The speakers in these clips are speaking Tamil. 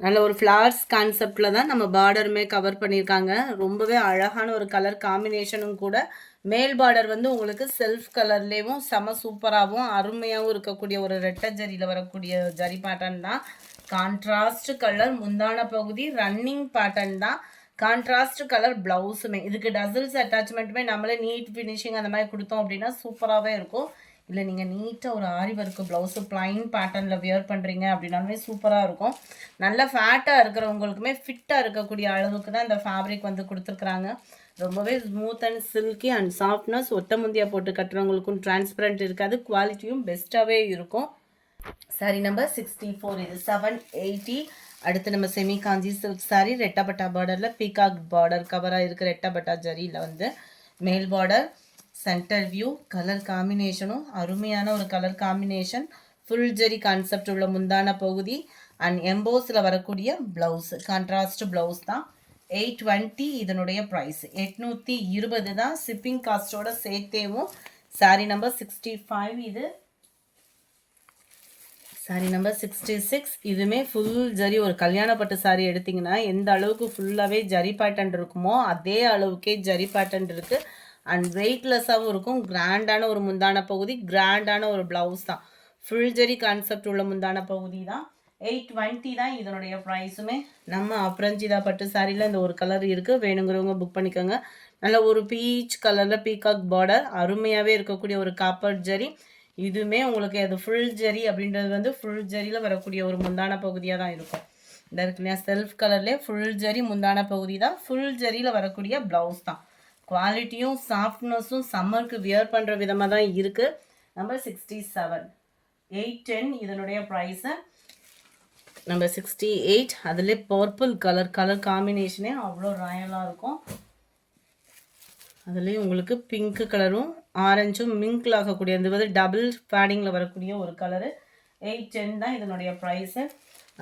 நல்ல ஒரு ஃப்ளார்ஸ் கான்செப்டில் தான் நம்ம பார்டருமே கவர் பண்ணியிருக்காங்க. ரொம்பவே அழகான ஒரு கலர் காம்பினேஷனும் கூட. மேல் பார்டர் வந்து உங்களுக்கு செல்ஃப் கலர்லேயும் செம சூப்பராகவும் அருமையாகவும் இருக்கக்கூடிய ஒரு ரெட்டை ஜரியில் வரக்கூடிய ஜரி பேட்டர்ன் தான். கான்ட்ராஸ்ட் கலர் முந்தான பகுதி ரன்னிங் பேட்டர்ன் தான். கான்ட்ராஸ்ட் கலர் ப்ளவுஸுமே இதுக்கு டசல்ஸ் அட்டாச்மெண்ட்டுமே நம்மளே நீட் ஃபினிஷிங் அந்த மாதிரி கொடுத்தோம் அப்படின்னா சூப்பராகவே இருக்கும். இல்லை நீங்கள் நீட்டாக ஒரு ஆரி ஒர்க்கு ப்ளவுஸு ப்ளைன் பேட்டர்னில் வியர் பண்ணுறீங்க அப்படின்னாலுமே சூப்பராக இருக்கும். நல்ல ஃபேட்டாக இருக்கிறவங்களுக்குமே ஃபிட்டாக இருக்கக்கூடிய அளவுக்கு தான் இந்த ஃபேப்ரிக் வந்து கொடுத்துருக்குறாங்க. ரொம்பவே smooth and silky and softness. ஒத்த முந்தியாக போட்டு கட்டுறவங்களுக்கும் டிரான்ஸ்பரண்ட் இருக்காது. குவாலிட்டியும் பெஸ்ட்டாகவே இருக்கும். Sorry number 64. இது 780. அடுத்து நம்ம செமி காஞ்சி சில்க் சாரி ரெட்டப்பட்டா பார்டரில் பீகாக் பார்டர் கவராக இருக்கிற ரெட்டப்பட்டா ஜரியில் வந்து மேல் பார்டர் சென்டர் வியூ கலர் காம்பினேஷனும் அருமையான ஒரு colour combination. Full zari concept உள்ள முந்தான பகுதி அண்ட் எம்போஸில் வரக்கூடிய ப்ளவுஸ் கான்ட்ராஸ்ட் ப்ளவுஸ் தான். 820 இதனுடைய ப்ரைஸ். 820 தான் ஷிப்பிங் காஸ்ட்டோட சேர்த்தேவும். சாரி நம்பர் 65. இது சாரி நம்பர் 66. இதுவுமே ஃபுல் ஜரி ஒரு கல்யாணப்பட்டு சாரி எடுத்திங்கன்னா எந்த அளவுக்கு ஃபுல்லாகவே ஜரி பேட்டர்ன் இருக்குமோ அதே அளவுக்கே ஜரி பேட்டர்ன் இருக்குது. அண்ட் வெயிட்லெஸ்ஸாகவும் இருக்கும். கிராண்டான ஒரு முந்தான பகுதி, கிராண்டான ஒரு ப்ளவுஸ் தான். ஃபுல் ஜரி கான்செப்ட் உள்ள முந்தான பகுதி தான். 820 தான் இதனுடைய ப்ரைஸுமே. நம்ம அப்ரஞ்சிதா பட்டு சாரியில் இந்த ஒரு கலர் இருக்குது, வேணுங்கிறவங்க புக் பண்ணிக்கோங்க. நல்ல ஒரு பீச் கலரில் பீகாக் பார்டர் அருமையாகவே இருக்கக்கூடிய ஒரு காப்பர் ஜரி. இதுவுமே உங்களுக்கு அது ஃபுல் ஜரி அப்படின்றது வந்து ஃபுல் ஜரியில் வரக்கூடிய ஒரு முந்தான பகுதியாக தான் இருக்கும். இந்த இருக்கு இல்லையா செல்ஃப் கலர்லேயே ஃபுல் ஜரி முந்தான பகுதி தான். ஃபுல் ஜரியில் வரக்கூடிய ப்ளவுஸ் தான். குவாலிட்டியும் சாஃப்ட்னஸும் சம்மருக்கு வியர் பண்ணுற விதமாக தான் இருக்குது. நம்பர் 67. 810 இதனுடைய ப்ரைஸு. நம்பர் 68. அதிலே பர்பிள் கலர் காம்பினேஷனே அவ்வளோ ராயலாக இருக்கும். அதுலேயும் உங்களுக்கு பிங்க் கலரும் ஆரஞ்சும் மிங்கிள் ஆகக்கூடிய இது வந்து டபுள் ஃபேடிங்கில் வரக்கூடிய ஒரு கலரு. 810 தான் இதனுடைய ப்ரைஸு.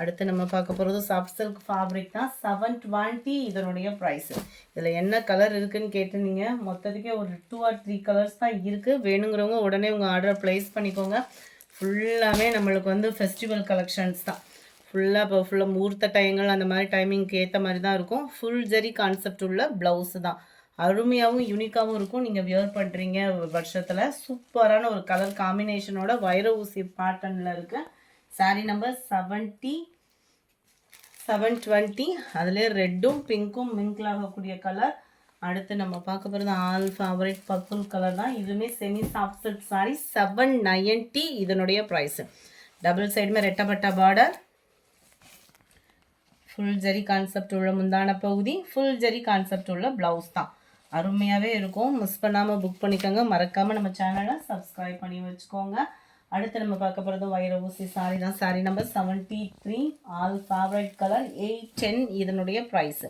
அடுத்து நம்ம பார்க்க போகிறது சாஃப்ட் சில்க் ஃபேப்ரிக் தான். 720 இதனுடைய ப்ரைஸு. இதில் என்ன கலர் இருக்குதுன்னு கேட்டுருந்தீங்க. மொத்தத்துக்கே ஒரு 2 or 3 கலர்ஸ் தான் இருக்குது. வேணுங்கிறவங்க உடனே உங்கள் ஆர்டர் ப்ளேஸ் பண்ணிக்கோங்க. ஃபுல்லாகவே நம்மளுக்கு வந்து ஃபெஸ்டிவல் கலெக்ஷன்ஸ் தான். ஃபுல்லாக முகூர்த்த டைங்கள் அந்த மாதிரி டைமிங்க்கு ஏற்ற மாதிரி தான் இருக்கும். ஃபுல் ஜரி கான்செப்ட் உள்ள ப்ளவுஸு தான். அருமையாகவும் யூனிக்காகவும் இருக்கும். நீங்கள் வியர் பண்ணுறீங்க வருஷத்தில். சூப்பரான ஒரு கலர் காம்பினேஷனோட வைர ஊசி பேட்டர்னில் இருக்குது. சாரீ நம்பர் 720. அதிலே ரெட்டும் பிங்க்கும் மிங்கிள் ஆகக்கூடிய கலர். அடுத்து நம்ம பார்க்க போகிறது ஆல் ஃபேவரட் பர்பிள் கலர் தான். இதுவுமே செமி சாஃப்ட் சில்க் சாரீ. 790 இதனுடைய ப்ரைஸு. டபுள் சைடுமே ரெட்டப்பட்டா பார்டர், ஃபுல் ஜரி கான்செப்ட் உள்ள முந்தான பகுதி, ஃபுல் ஜரி கான்செப்ட் உள்ள ப்ளவுஸ் தான். அருமையாகவே இருக்கும். மிஸ் பண்ணாமல் புக் பண்ணிக்கோங்க. மறக்காமல் நம்ம சேனலை சப்ஸ்கிரைப் பண்ணி வச்சுக்கோங்க. அடுத்து நம்ம பார்க்க போகிறது வைர ஊசி சாரி தான். Sorry number 73. All favourite colour. 810 இதனுடைய ப்ரைஸு.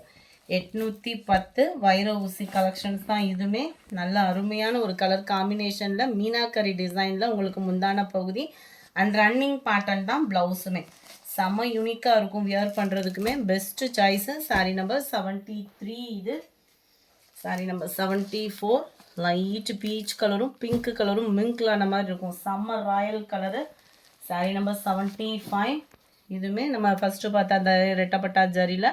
810 வைர ஊசி கலெக்ஷன்ஸ் தான். இதுவுமே நல்ல அருமையான ஒரு கலர் காம்பினேஷனில் மீனாக்கரி டிசைனில் உங்களுக்கு முந்தான பகுதி அண்ட் ரன்னிங் பேட்டர்ன் தான் ப்ளவுஸுமே. செம்ம யூனிக்காக இருக்கும். வியர் பண்ணுறதுக்குமே பெஸ்ட்டு சாய்ஸு. சாரி நம்பர் 73. இது சாரி நம்பர் 74. லைட் பீச் கலரும் பிங்க் கலரும் மிங்கிளான மாதிரி இருக்கும். செம்ம ராயல் கலரு. Sorry number 75. இதுவுமே நம்ம ஃபஸ்ட்டு பார்த்த அந்த ரெட்டப்பட்டா ஜரியில்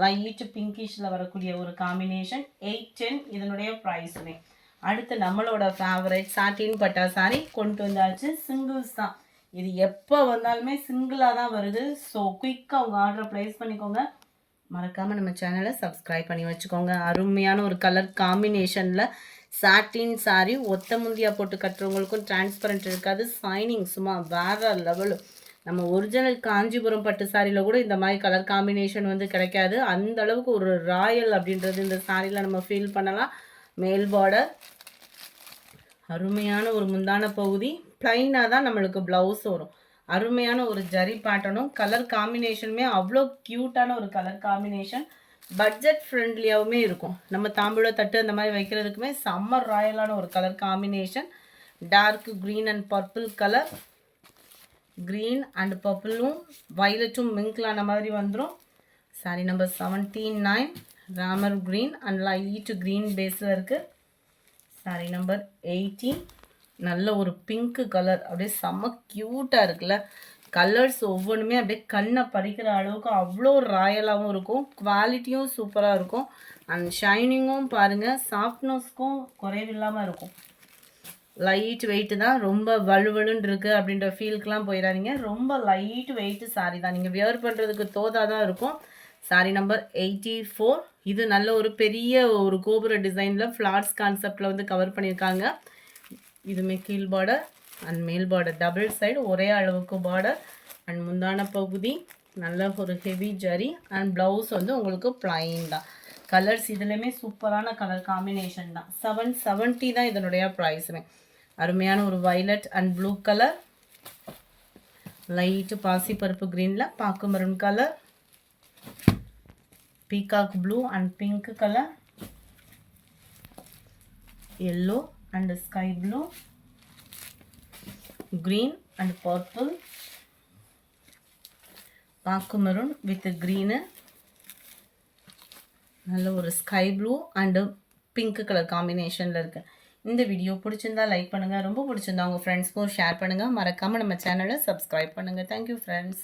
லைட் பிங்கிஷில் வரக்கூடிய ஒரு காம்பினேஷன். 810 இதனுடைய ப்ரைஸுமே. அடுத்து நம்மளோட ஃபேவரட் சாட்டின் பட்டா சாரி கொண்டு வந்தாச்சு. சிங்கிள்ஸ் தான். இது எப்போ வந்தாலுமே சிங்கிளாக தான் வருது. ஸோ குயிக்காக உங்கள் ஆர்டரை ப்ளேஸ் பண்ணிக்கோங்க. மறக்காமல் நம்ம சேனலை சப்ஸ்கிரைப் பண்ணி வச்சுக்கோங்க. அருமையான ஒரு கலர் காம்பினேஷனில் சாட்டின் சாரி. ஒத்த முந்தியாக போட்டு கட்டுறவங்களுக்கும் டிரான்ஸ்பரண்ட் இருக்காது. சைனிங் சும்மா வேறு லெவலு. நம்ம ஒரிஜினல் காஞ்சிபுரம் பட்டு சாரியில் கூட இந்த மாதிரி கலர் காம்பினேஷன் வந்து கிடைக்காது. அந்த அளவுக்கு ஒரு ராயல் அப்படின்றது இந்த சாரியில் நம்ம ஃபீல் பண்ணலாம். மேல் பார்டர், அருமையான ஒரு முந்தான பகுதி, ப்ளைனாக தான் நம்மளுக்கு ப்ளவுஸ் வரும். அருமையான ஒரு ஜரி பேட்டர்னும் கலர் காம்பினேஷனுமே அவ்வளோ க்யூட்டான ஒரு கலர் காம்பினேஷன். பட்ஜெட் ஃப்ரெண்ட்லியாகவுமே இருக்கும். நம்ம தாம்பூல தட்டு அந்த மாதிரி வைக்கிறதுக்குமே சம்மர் ராயலான ஒரு colour combination. Dark green and purple colour. Green and பர்பிளும் வயலட்டும் மிங்கிளான மாதிரி வந்துடும். Sari number 79. Ramar green and light green பேஸில் இருக்குது. சாரி நம்பர் 80. நல்ல ஒரு பிங்க் கலர். அப்படியே செம்ம க்யூட்டாக இருக்குல்ல. கலர்ஸ் ஒவ்வொன்றுமே அப்படியே கண்ணை பறிக்கிற அளவுக்கு அவ்வளோ ராயலாகவும் இருக்கும். குவாலிட்டியும் சூப்பராக இருக்கும். அண்ட் ஷைனிங்கும் பாருங்கள், சாஃப்ட்னஸ்க்கும் குறைவில்லாமல் இருக்கும். லைட் வெயிட்டு தான், ரொம்ப வலுவலுன்னு இருக்குது அப்படின்ற ஃபீலுக்கெலாம் போயிடாதீங்க. ரொம்ப லைட் வெயிட்டு சாரீ தான், நீங்கள் வியர் பண்ணுறதுக்கு தோதாக தான் இருக்கும். சாரீ நம்பர் 84. இது நல்ல ஒரு பெரிய ஒரு கோபுர டிசைனில் ஃப்ளார்ஸ் கான்செப்டில் வந்து கவர் பண்ணியிருக்காங்க. இதுமே கீழ் பார்டர் அண்ட் மேல் பார்டர் டபுள் சைடு ஒரே அளவுக்கு பார்டர். அண்ட் முந்தான பகுதி நல்ல ஒரு ஹெவி ஜரி. அண்ட் ப்ளவுஸ் வந்து உங்களுக்கு பிளைன் தான். கலர்ஸ் இதுலேயுமே சூப்பரான கலர் காம்பினேஷன் தான். 770 தான் இதனுடைய ப்ரைஸுமே. அருமையான ஒரு violet and blue colour, light பாசிப்பருப்பு க்ரீனில் பாக்கு maroon colour, peacock blue and pink colour, yellow and sky blue, green and purple, பாக்கு maroon with green, நல்ல ஒரு sky blue and pink colour காம்பினேஷனில் இருக்குது. இந்த வீடியோ பிடிச்சிருந்தா லைக் பண்ணுங்கள், ரொம்ப பிடிச்சிருந்தா உங்கள் ஃப்ரெண்ட்ஸ்க்கும் ஷேர் பண்ணுங்கள். மறக்காமல் நம்ம சேனலை சப்ஸ்கிரைப் பண்ணுங்கள். Thank you friends.